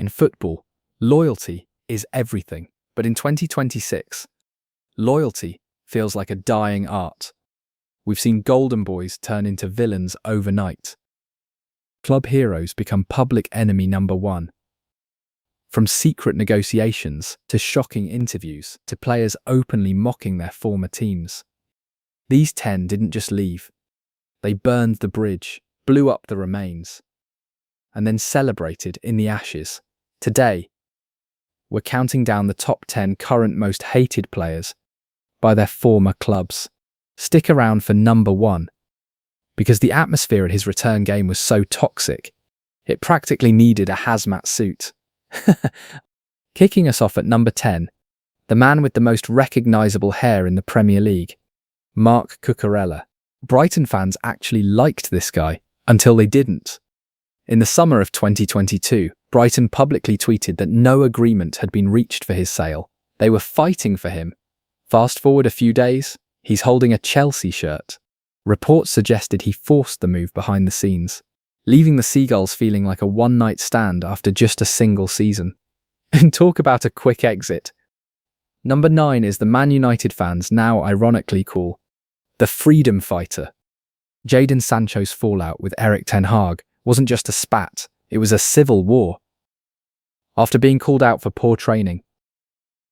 In football, loyalty is everything. But in 2026, loyalty feels like a dying art. We've seen golden boys turn into villains overnight. Club heroes become public enemy number one. From secret negotiations to shocking interviews to players openly mocking their former teams. These 10 didn't just leave. They burned the bridge, blew up the remains, and then celebrated in the ashes. Today, we're counting down the top 10 current most hated players by their former clubs. Stick around for number 1, because the atmosphere at his return game was so toxic, it practically needed a hazmat suit. Kicking us off at number 10, the man with the most recognisable hair in the Premier League, Marc Cucurella. Brighton fans actually liked this guy until they didn't. In the summer of 2022, Brighton publicly tweeted that no agreement had been reached for his sale. They were fighting for him. Fast forward a few days, he's holding a Chelsea shirt. Reports suggested he forced the move behind the scenes, leaving the Seagulls feeling like a one-night stand after just a single season. And talk about a quick exit. Number 9 is the Man United fans now ironically call the freedom fighter. Jadon Sancho's fallout with Erik ten Hag wasn't just a spat, it was a civil war. After being called out for poor training,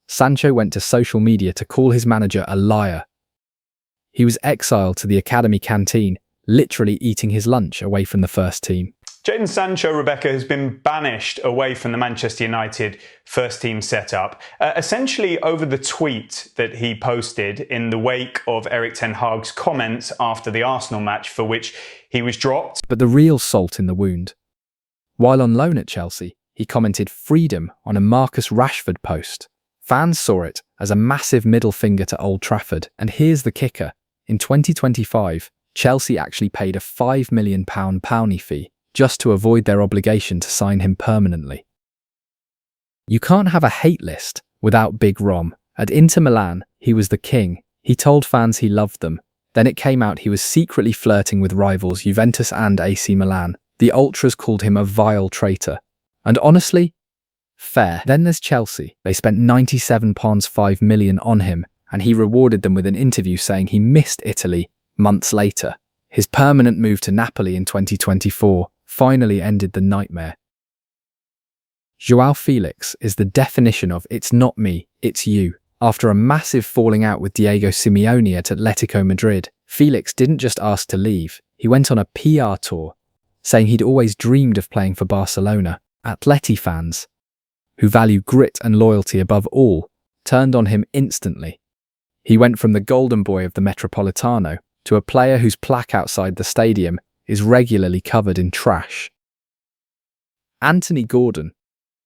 Sancho went to social media to call his manager a liar. He was exiled to the academy canteen, literally eating his lunch away from the first team. Jadon Sancho, Rebecca, has been banished away from the Manchester United first team setup, essentially over the tweet that he posted in the wake of Erik ten Hag's comments after the Arsenal match, for which he was dropped. But the real salt in the wound. While on loan at Chelsea, he commented freedom on a Marcus Rashford post. Fans saw it as a massive middle finger to Old Trafford, and here's the kicker. In 2025, Chelsea actually paid a £5 million bounty fee just to avoid their obligation to sign him permanently. You can't have a hate list without Big Rom. At Inter Milan, he was the king. He told fans he loved them. Then it came out he was secretly flirting with rivals Juventus and AC Milan. The Ultras called him a vile traitor. And honestly, fair. Then there's Chelsea. They spent £97.5 million on him, and he rewarded them with an interview saying he missed Italy months later. His permanent move to Napoli in 2024 finally ended the nightmare. João Félix is the definition of "it's not me, it's you." After a massive falling out with Diego Simeone at Atletico Madrid, Félix didn't just ask to leave, he went on a PR tour, saying he'd always dreamed of playing for Barcelona. Atleti fans, who value grit and loyalty above all, turned on him instantly. He went from the golden boy of the Metropolitano to a player whose plaque outside the stadium is regularly covered in trash. Anthony Gordon.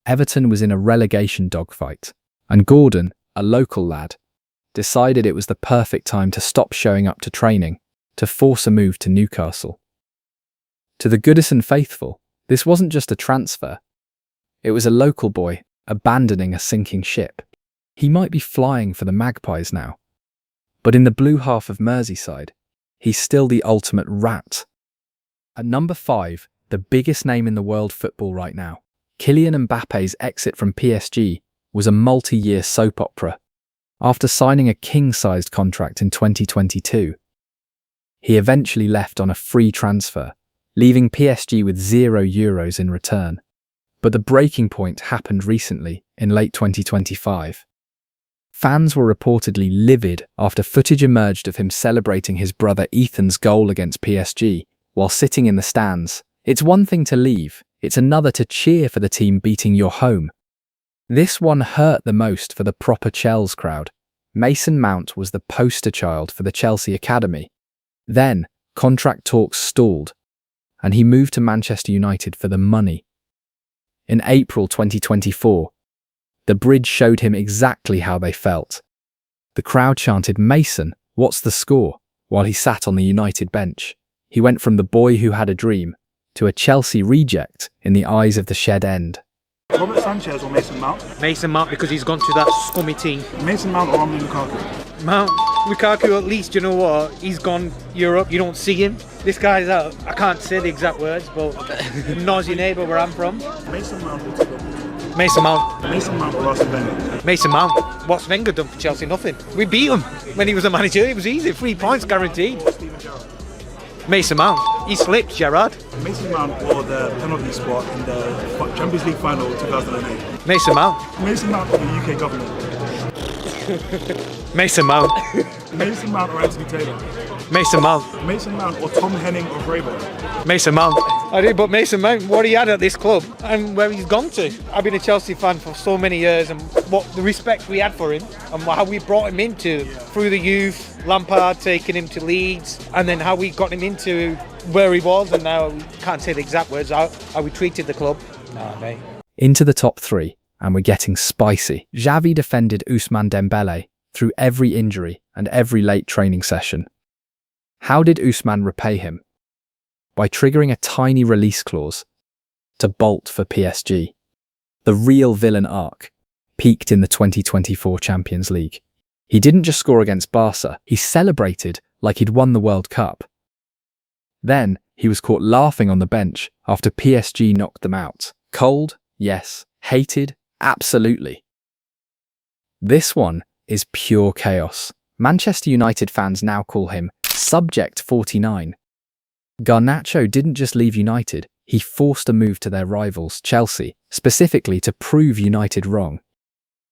Everton was in a relegation dogfight, and Gordon, a local lad, decided it was the perfect time to stop showing up to training, to force a move to Newcastle. To the Goodison faithful, this wasn't just a transfer. It was a local boy abandoning a sinking ship. He might be flying for the Magpies now, but in the blue half of Merseyside, he's still the ultimate rat. At number 5, the biggest name in the world football right now, Kylian Mbappe's exit from PSG was a multi-year soap opera. After signing a king-sized contract in 2022, he eventually left on a free transfer, leaving PSG with €0 in return. But the breaking point happened recently, in late 2025. Fans were reportedly livid after footage emerged of him celebrating his brother Ethan's goal against PSG while sitting in the stands. It's one thing to leave, it's another to cheer for the team beating your home. This one hurt the most for the proper Chelsea crowd. Mason Mount was the poster child for the Chelsea Academy. Then, contract talks stalled, and he moved to Manchester United for the money. In April 2024, the bridge showed him exactly how they felt. The crowd chanted, "Mason, what's the score?" while he sat on the United bench. He went from the boy who had a dream to a Chelsea reject in the eyes of the shed end. Robert Sanchez or Mason Mount? Mason Mount, because he's gone to that scummy team. Mason Mount or Lukaku? Mount, Lukaku, at least, you know what, he's gone Europe, you don't see him. This guy's out, I can't say the exact words, but knows your neighbour where I'm from. Mason Mount or Thibaut? Mason Mount. Mason Mount or Arsene Wenger? Mason Mount. What's Wenger done for Chelsea? Nothing. We beat him when he was a manager. It was easy. 3 points guaranteed. Steven Gerrard. Mason Mount. He slipped, Gerrard. Mason Mount or the penalty spot in the Champions League final 2008? Mason Mount. Mason Mount or the UK government? Mason Mount. Mason Mount or Anthony Taylor? Mason Mount. Mason Mount or Tom Henning of Raybon? Mason Mount. I do, but Mason Mount, what he had at this club and where he's gone to. I've been a Chelsea fan for so many years, and what the respect we had for him and how we brought him into through the youth, Lampard taking him to Leeds, and then how we got him into where he was, and now we can't say the exact words, how we treated the club. Nah, mate. Into the top 3, and we're getting spicy. Xavi defended Ousmane Dembélé through every injury and every late training session. How did Ousmane repay him? By triggering a tiny release clause to bolt for PSG. The real villain arc peaked in the 2024 Champions League. He didn't just score against Barca, he celebrated like he'd won the World Cup. Then he was caught laughing on the bench after PSG knocked them out. Cold? Yes. Hated? Absolutely. This one is pure chaos. Manchester United fans now call him Subject 49. Garnacho didn't just leave United, he forced a move to their rivals, Chelsea, specifically to prove United wrong.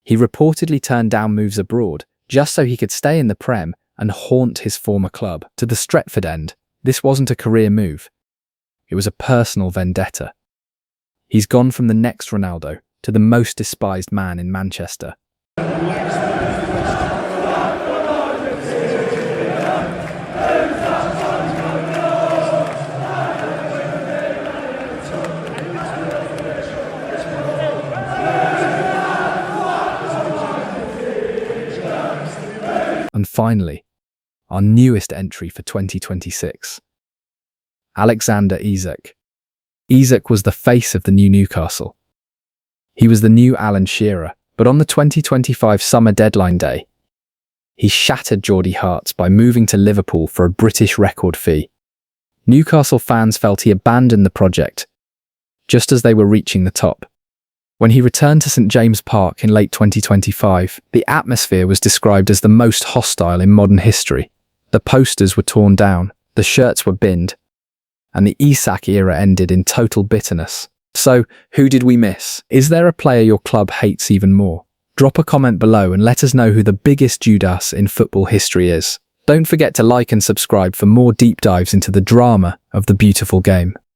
He reportedly turned down moves abroad, just so he could stay in the Prem and haunt his former club. To the Stretford end, this wasn't a career move. It was a personal vendetta. He's gone from the next Ronaldo to the most despised man in Manchester. And finally, our newest entry for 2026. Alexander Isak. Isak was the face of the new Newcastle. He was the new Alan Shearer, but on the 2025 summer deadline day, he shattered Geordie hearts by moving to Liverpool for a British record fee. Newcastle fans felt he abandoned the project, just as they were reaching the top. When he returned to St James Park in late 2025, the atmosphere was described as the most hostile in modern history. The posters were torn down, the shirts were binned, and the Isak era ended in total bitterness. So, who did we miss? Is there a player your club hates even more? Drop a comment below and let us know who the biggest Judas in football history is. Don't forget to like and subscribe for more deep dives into the drama of the beautiful game.